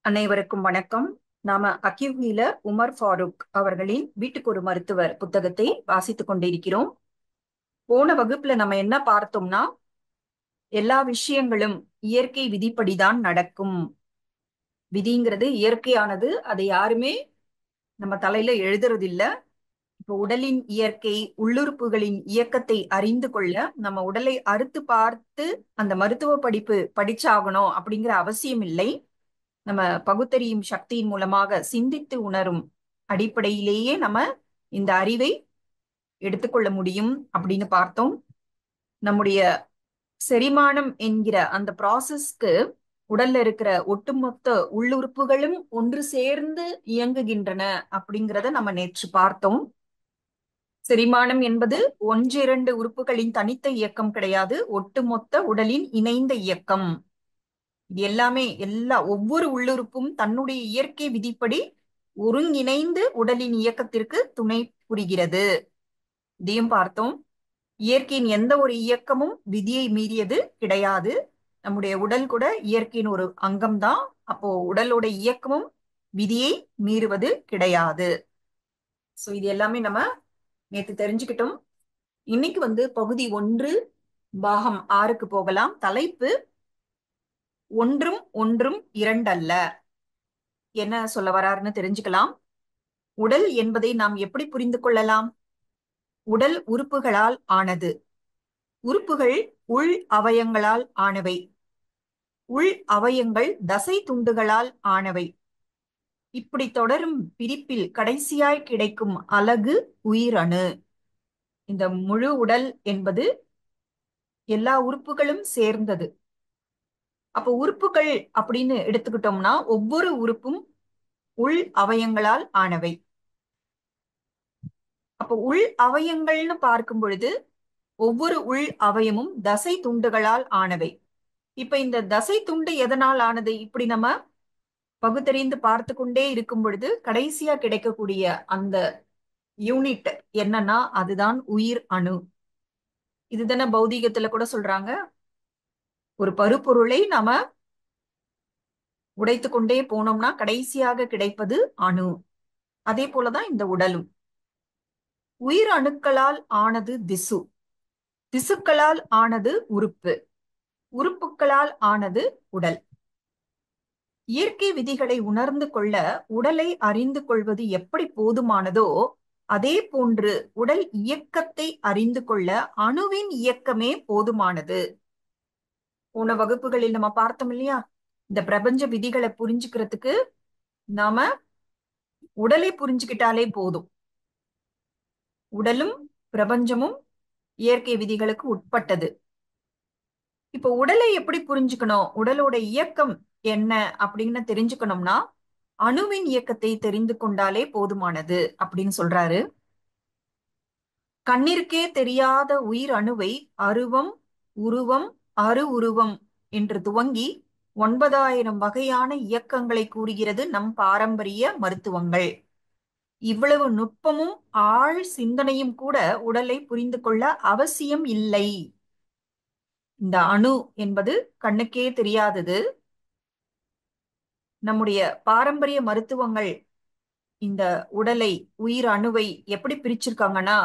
அனைவருக்கும் வணக்கம். நாம அக்யூவில உமர் ஃபாரூக் அவர்களின் வீட்டுக்கு ஒரு மருத்துவர் புத்தகத்தை வாசித்துக் கொண்டிருக்கிறோம். போன வகுப்புல நம்ம என்ன பார்த்தோம்னா, எல்லா விஷயங்களும் இயற்கை விதிப்படிதான் நடக்கும். விதிங்கிறது இயற்கையானது, அதை யாருமே நம்ம தலையில எழுதுறது இல்ல. இப்போ உடலின் இயற்கை, உள்ளுறுப்புகளின் இயக்கத்தை அறிந்து கொள்ள நம்ம உடலை அறுத்து பார்த்து அந்த மருத்துவ படிப்பு படிச்சாகணும் அப்படிங்கிற அவசியம் இல்லை. நம்ம பகுத்தறியும் சக்தியின் மூலமாக சிந்தித்து உணரும் அடிப்படையிலேயே நம்ம இந்த அறிவை எடுத்துக்கொள்ள முடியும் அப்படின்னு பார்த்தோம். நம்முடைய செரிமானம் என்கிற அந்த ப்ராசஸ்க்கு உடல்ல இருக்கிற ஒட்டுமொத்த உள்ளுறுப்புகளும் ஒன்று சேர்ந்து இயங்குகின்றன அப்படிங்கிறத நம்ம நேற்று பார்த்தோம். செரிமானம் என்பது ஒன்றிரண்டு உறுப்புகளின் தனித்த இயக்கம் கிடையாது, ஒட்டுமொத்த உடலின் இணைந்த இயக்கம். இது எல்லாமே ஒவ்வொரு உள்ளுறுப்பும் தன்னுடைய இயற்கை விதிப்படி ஒருங்கிணைந்து உடலின் இயக்கத்திற்கு துணை புரிகிறது. இதையும் பார்த்தோம். இயற்கையின் எந்த ஒரு இயக்கமும் விதியை மீறியது கிடையாது. நம்முடைய உடல் கூட இயற்கையின் ஒரு அங்கம்தான். அப்போ உடலோட இயக்கமும் விதியை மீறுவது கிடையாது. சோ இது எல்லாமே நம்ம நேத்து தெரிஞ்சுக்கிட்டோம். இன்னைக்கு பகுதி 1 பாகம் 6க்கு போகலாம். தலைப்பு ஒன்றும் ஒன்றும் இரண்டல்ல. என்ன சொல்ல வராருன்னு தெரிஞ்சுக்கலாம். உடல் என்பதை நாம் எப்படி புரிந்து கொள்ளலாம்? உடல் உறுப்புகளால் ஆனது. உறுப்புகள் உள் அவயங்களால் ஆனவை. உள் அவயங்கள் தசை துண்டுகளால் ஆனவை. இப்படி தொடரும் பிரிப்பில் கடைசியாய் கிடைக்கும் அலகு உயிரணு. இந்த முழு உடல் என்பது எல்லா உறுப்புகளும் சேர்ந்தது. அப்போ உறுப்புகள் அப்படின்னு எடுத்துக்கிட்டோம்னா ஒவ்வொரு உறுப்பும் உள் அவயங்களால் ஆனவை. அப்போ உள் அவயங்கள்னு பார்க்கும் பொழுது ஒவ்வொரு உள் அவயமும் தசை துண்டுகளால் ஆனவை. இப்ப இந்த தசை துண்டு எதனால் ஆனது? இப்படி நம்ம பகுத்தறிந்து பார்த்து கொண்டே இருக்கும் பொழுது கடைசியா கிடைக்கக்கூடிய அந்த யூனிட் என்னன்னா அதுதான் உயிர் அணு. இதுதானே பௌதீகத்துல கூட சொல்றாங்க. ஒரு பருப்பொருளை நாம உடைத்து கொண்டே போனோம்னா கடைசியாக கிடைப்பது அணு. அதே போலதான் இந்த உடலும். உயிர் அணுக்களால் ஆனது திசு. திசுக்களால் ஆனது உறுப்பு. உறுப்புகளால் ஆனது உடல். இயற்கை விதிகளை உணர்ந்து கொள்ள உடலை அறிந்து கொள்வது எப்படி போதுமானதோ அதே போன்று உடல் இயக்கத்தை அறிந்து கொள்ள அணுவின் இயக்கமே போதுமானது. போன வகுப்புகளில் நம்ம பார்த்தோம் இல்லையா? இந்த பிரபஞ்ச விதிகளை புரிஞ்சுக்கிறதுக்கு நாம உடலை புரிஞ்சுக்கிட்டாலே போதும். உடலும் பிரபஞ்சமும் இயற்கை விதிகளுக்கு உட்பட்டது. இப்போ உடலை எப்படி புரிஞ்சுக்கணும், உடலோட இயக்கம் என்ன அப்படின்னு தெரிஞ்சுக்கணும்னா அணுவின் இயக்கத்தை தெரிந்து கொண்டாலே போதுமானது அப்படின்னு சொல்றாரு. கண்ணிற்கே தெரியாத உயிர் அணுவை அருவம், உருவம், அரு உருவம் என்று துவங்கி 9,000 வகையான இயக்கங்களை கூறுகிறது நம் பாரம்பரிய மருத்துவங்கள். இவ்வளவு நுட்பமும் ஆழ் சிந்தனையும் கூட உடலை புரிந்து கொள்ள அவசியம் இல்லை. இந்த அணு என்பது கண்ணுக்கே தெரியாதது. நம்முடைய பாரம்பரிய மருத்துவங்கள் இந்த உடலை, உயிர் அணுவை எப்படி பிரிச்சிருக்காங்கன்னா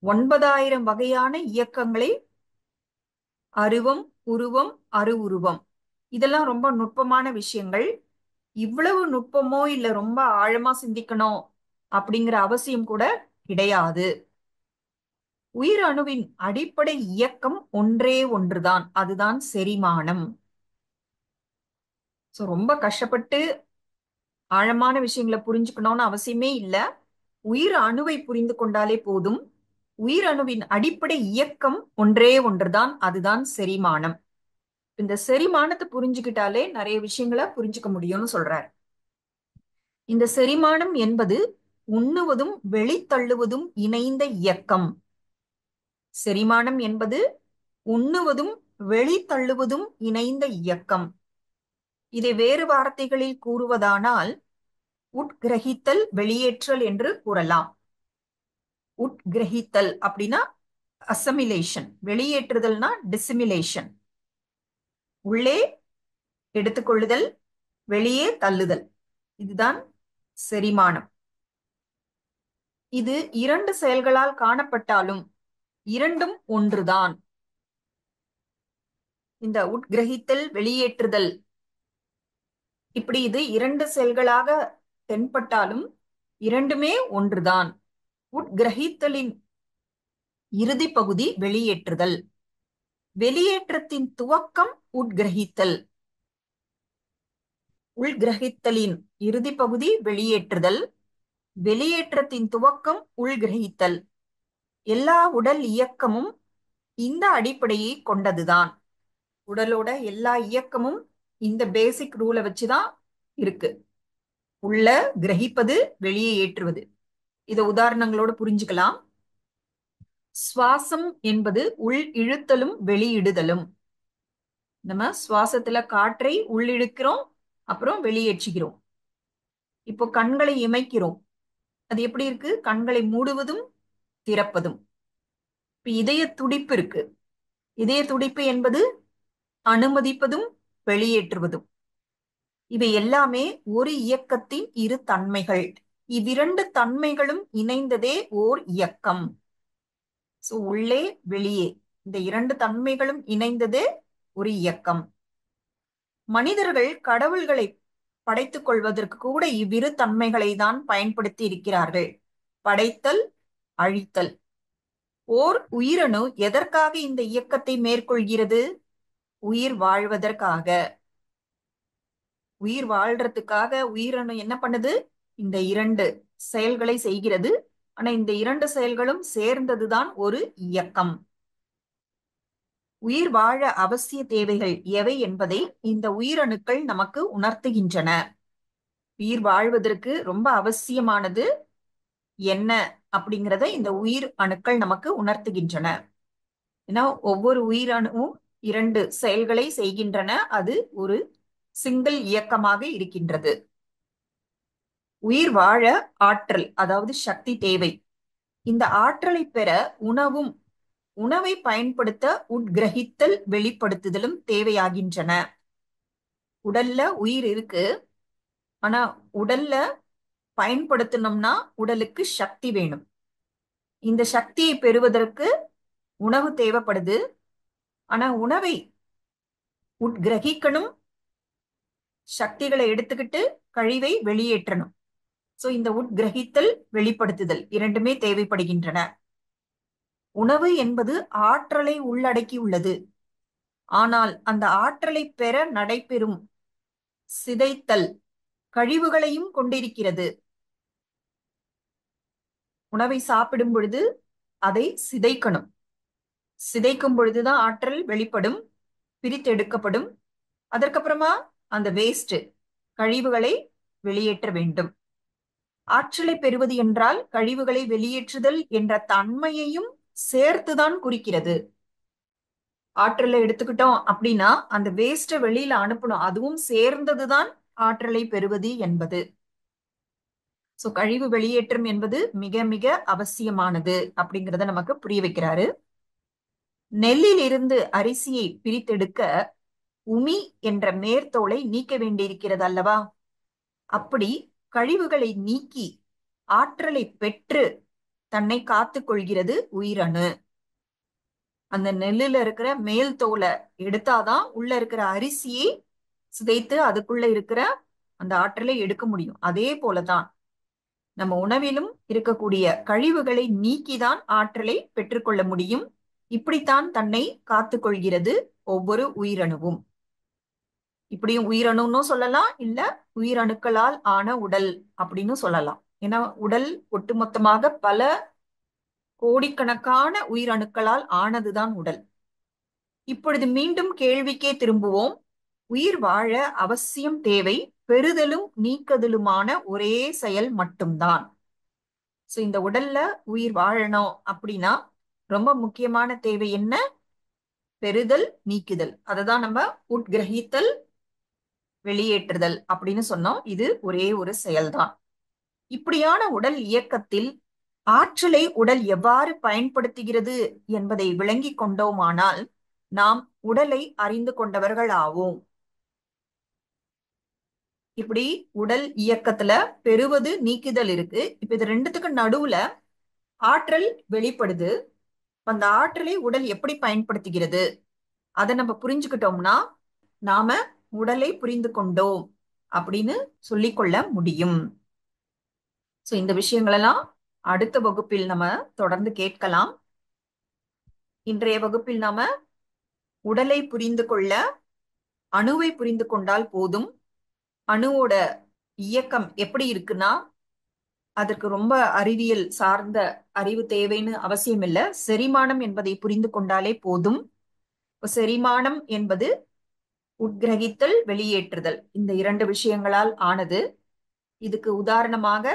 9,000 வகையான இயக்கங்களை அருவம், உருவம், அரு உருவம். இதெல்லாம் ரொம்ப நுட்பமான விஷயங்கள். இவ்வளவு நுட்பமோ இல்ல ரொம்ப ஆழமா சிந்திக்கணும் அப்படிங்கிற அவசியம் கூட கிடையாது. உயிர் அணுவின் அடிப்படை இயக்கம் ஒன்றே ஒன்றுதான், அதுதான் செரிமானம். சோ ரொம்ப கஷ்டப்பட்டு ஆழமான விஷயங்களை புரிஞ்சுக்கணும்னு அவசியமே இல்லை. உயிர் அணுவை புரிந்து கொண்டாலே போதும். உயிர் அணுவின் அடிப்படை இயக்கம் ஒன்றே ஒன்றுதான், அதுதான் செரிமானம். இந்த செரிமானத்தை புரிஞ்சுக்கிட்டாலே நிறைய விஷயங்களை புரிஞ்சுக்க முடியும்னு சொல்றார். இந்த செரிமானம் என்பது உண்ணுவதும் வெளித்தள்ளுவதும் இணைந்த இயக்கம். செரிமானம் என்பது உண்ணுவதும் வெளித்தள்ளுவதும் இணைந்த இயக்கம். இதை வேறு வார்த்தைகளில் கூறுவதானால் உட்கிரகித்தல், வெளியேற்றல் என்று கூறலாம். உட்கிரகித்தல் அப்படின்னா அசமிலேஷன், வெளியேற்றுதல்னா டிசிமிலேஷன். உள்ளே எடுத்துக்கொள்ளுதல், வெளியே தள்ளுதல். இதுதான் செரிமானம். இது இரண்டு செயல்களால் காணப்பட்டாலும் இரண்டும் ஒன்றுதான். இந்த உட்கிரகித்தல், வெளியேற்றுதல், இப்படி இது இரண்டு செயல்களாக தென்பட்டாலும் இரண்டுமே ஒன்றுதான். உட்கிரகித்தலின் இறுதி பகுதி வெளியேற்றுதல். வெளியேற்றத்தின் துவக்கம் உட்கிரகித்தல். உள்கிரகித்தலின் இறுதி பகுதி வெளியேற்றுதல். வெளியேற்றத்தின் துவக்கம் உள்கிரகித்தல். எல்லா உடல் இயக்கமும் இந்த அடிப்படையை கொண்டதுதான். உடலோட எல்லா இயக்கமும் இந்த பேசிக் ரூலை வச்சுதான் இருக்கு. உள்ள கிரகிப்பது, வெளியே ஏற்றுவது. இத உதாரணங்களோட புரிஞ்சுக்கலாம். சுவாசம் என்பது உள் இழுத்தலும் வெளியிடுதலும். நம்ம சுவாசத்துல காற்றை உள்ளிழுக்கிறோம், அப்புறம் வெளியேற்றுகிறோம். இப்போ கண்களை இமைக்கிறோம். அது எப்படி இருக்கு? கண்களை மூடுவதும் திறப்பதும். இப்ப இதய துடிப்பு இருக்கு. இதய துடிப்பு என்பது அனுமதிப்பதும் வெளியேற்றுவதும். இவை எல்லாமே ஒரு இயக்கத்தின் இரு தன்மைகள். இவ்விரண்டு தன்மைகளும் இணைந்ததே ஓர் இயக்கம். சோ உள்ளே வெளியே இந்த இரண்டு தன்மைகளும் இணைந்ததே ஒரு இயக்கம். மனிதர்கள் கடவுள்களை படைத்துக் கொள்வதற்கு கூட இவ்விரு தன்மைகளை தான் பயன்படுத்தி இருக்கிறார்கள். படைத்தல், அழித்தல். ஓர் உயிரணு எதற்காக இந்த இயக்கத்தை மேற்கொள்கிறது? உயிர் வாழ்வதற்காக. உயிர் வாழ்றதுக்காக உயிரணு என்ன பண்ணுது? இந்த இரண்டு செயல்களை செய்கிறது. ஆனா இந்த இரண்டு செயல்களும் சேர்ந்ததுதான் ஒரு இயக்கம். உயிர் வாழ அவசிய தேவைகள் எவை என்பதை இந்த உயிரணுக்கள் நமக்கு உணர்த்துகின்றன. உயிர் வாழ்வதற்கு ரொம்ப அவசியமானது என்ன அப்படிங்கிறத இந்த உயிர் அணுக்கள் நமக்கு உணர்த்துகின்றன. ஏன்னா ஒவ்வொரு உயிரணுவும் இரண்டு செயல்களை செய்கின்றன. அது ஒரு சிங்கிள் இயக்கமாக இருக்கின்றது. உயிர் வாழ ஆற்றல், அதாவது சக்தி தேவை. இந்த ஆற்றலை பெற உணவும், உணவை பயன்படுத்த உட்கிரகித்தல், வெளிப்படுத்துதலும் தேவையாகின்றன. உடல்ல உயிர் இருக்கு. ஆனா உடல்ல பயன்படுத்தணும்னா உடலுக்கு சக்தி வேணும். இந்த சக்தியை பெறுவதற்கு உணவு தேவைப்படுது. ஆனா உணவை உட்கிரகிக்கணும், சக்திகளை எடுத்துக்கிட்டு கழிவை வெளியேற்றணும். சோ இந்த உட்கிரகித்தல், வெளிப்படுத்துதல் இரண்டுமே தேவைப்படுகின்றன. உணவு என்பது ஆற்றலை உள்ளடக்கியுள்ளது. ஆனால் அந்த ஆற்றலை பெற நடைபெறும் சிதைத்தல் கழிவுகளையும் கொண்டிருக்கிறது. உணவை சாப்பிடும் பொழுது அதை சிதைக்கணும். சிதைக்கும் பொழுதுதான் ஆற்றல் வெளிப்படும், பிரித்தெடுக்கப்படும். அதற்கப்புறமா அந்த வேஸ்ட் கழிவுகளை வெளியேற்ற வேண்டும். ஆற்றலை பெறுவது என்றால் கழிவுகளை வெளியேற்றுதல் என்ற தன்மையையும் சேர்த்துதான் குறிக்கிறது. ஆற்றலை எடுத்துக்கிட்டோம் அப்படின்னா அந்த வேஸ்ட வெளியில அனுப்பணும். அதுவும் சேர்ந்ததுதான் ஆற்றலை பெறுவது என்பது. சோ கழிவு வெளியேற்றம் என்பது மிக மிக அவசியமானது அப்படிங்கிறத நமக்கு புரிய வைக்கிறாரு. நெல்லில் இருந்து அரிசியை பிரித்தெடுக்க உமி என்ற மேற்தோலை நீக்க வேண்டியிருக்கிறது அல்லவா? அப்படி கழிவுகளை நீக்கி ஆற்றலை பெற்று தன்னை காத்துக் கொள்கிறது உயிரணு. அந்த நெல்லுல இருக்கிற மேல் தோலை எடுத்தாதான் உள்ள இருக்கிற அரிசியை சிதைத்து அதுக்குள்ள இருக்கிற அந்த ஆற்றலை எடுக்க முடியும். அதே போலதான் நம்ம உணவிலும் இருக்கக்கூடிய கழிவுகளை நீக்கிதான் ஆற்றலை பெற்றுக்கொள்ள முடியும். இப்படித்தான் தன்னை காத்துக் கொள்கிறது ஒவ்வொரு உயிரணுவும். இப்படியும் உயிரணுன்னு சொல்லலாம், இல்ல உயிரணுக்களால் ஆன உடல் அப்படின்னு சொல்லலாம். ஏன்னா உடல் ஒட்டுமொத்தமாக பல கோடிக்கணக்கான உயிரணுக்களால் ஆனதுதான் உடல். இப்பொழுது மீண்டும் கேள்விக்கே திரும்புவோம். உயிர் வாழ அவசியம் தேவை பெறுதலும் நீக்குதலுமான ஒரே செயல் மட்டும்தான். சோ இந்த உடல்ல உயிர் வாழணும் அப்படின்னா ரொம்ப முக்கியமான தேவை என்ன? பெறுதல், நீக்குதல். அததான் நம்ம உட்கிரகித்தல், வெளியேற்றுதல் அப்படின்னு சொன்னோம். இது ஒரே ஒரு செயல்தான். இப்படியான உடல் இயக்கத்தில் ஆற்றலை உடல் எவ்வாறு பயன்படுத்துகிறது என்பதை விளங்கிக் கொண்டோமானால் நாம் உடலை அறிந்து கொண்டவர்கள் ஆவோம். இப்படி உடல் இயக்கத்துல பெறுவது நீக்குதல் இருக்கு. இப்ப இது ரெண்டுத்துக்கு நடுவுல ஆற்றல் வெளிப்படுது. அந்த ஆற்றலை உடல் எப்படி பயன்படுத்துகிறது அதை நம்ம புரிஞ்சுக்கிட்டோம்னா நாம உடலை புரிந்து கொண்டோம் அப்படின்னு சொல்லிக்கொள்ள முடியும். சோ இந்த விஷயங்களெல்லாம் அடுத்த வகுப்பில் நம்ம தொடர்ந்து கேட்கலாம். இன்றைய வகுப்பில் நாம உடலை புரிந்து கொள்ள அணுவை புரிந்து கொண்டால் போதும். அணுவோட இயக்கம் எப்படி இருக்குன்னா அதற்கு ரொம்ப அறிவியல் சார்ந்த அறிவு தேவைன்னு அவசியம் இல்லை. செரிமானம் என்பதை புரிந்து கொண்டாலே போதும். செரிமானம் என்பது உட்கிரகித்தல், வெளியேற்றுதல், இந்த இரண்டு விஷயங்களால் ஆனது. இதுக்கு உதாரணமாக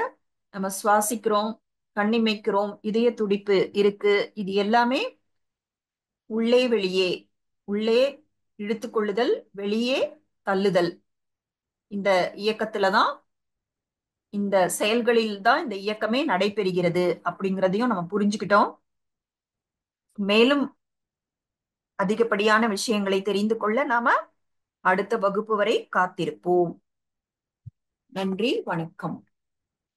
நம்ம சுவாசிக்கிறோம், கண்ணிமைக்கிறோம், இதய துடிப்பு இருக்கு. இது எல்லாமே உள்ளே வெளியே, உள்ளே இழுத்துக்கொள்ளுதல், வெளியே தள்ளுதல், இந்த இயக்கத்துல தான், இந்த செயல்களில் தான் இந்த இயக்கமே நடைபெறுகிறது அப்படிங்கிறதையும் நம்ம புரிஞ்சுக்கிட்டோம். மேலும் அதிகப்படியான விஷயங்களை தெரிந்து கொள்ள நாம அடுத்த வகுப்பு வரை காத்திருப்போம். நன்றி, வணக்கம்.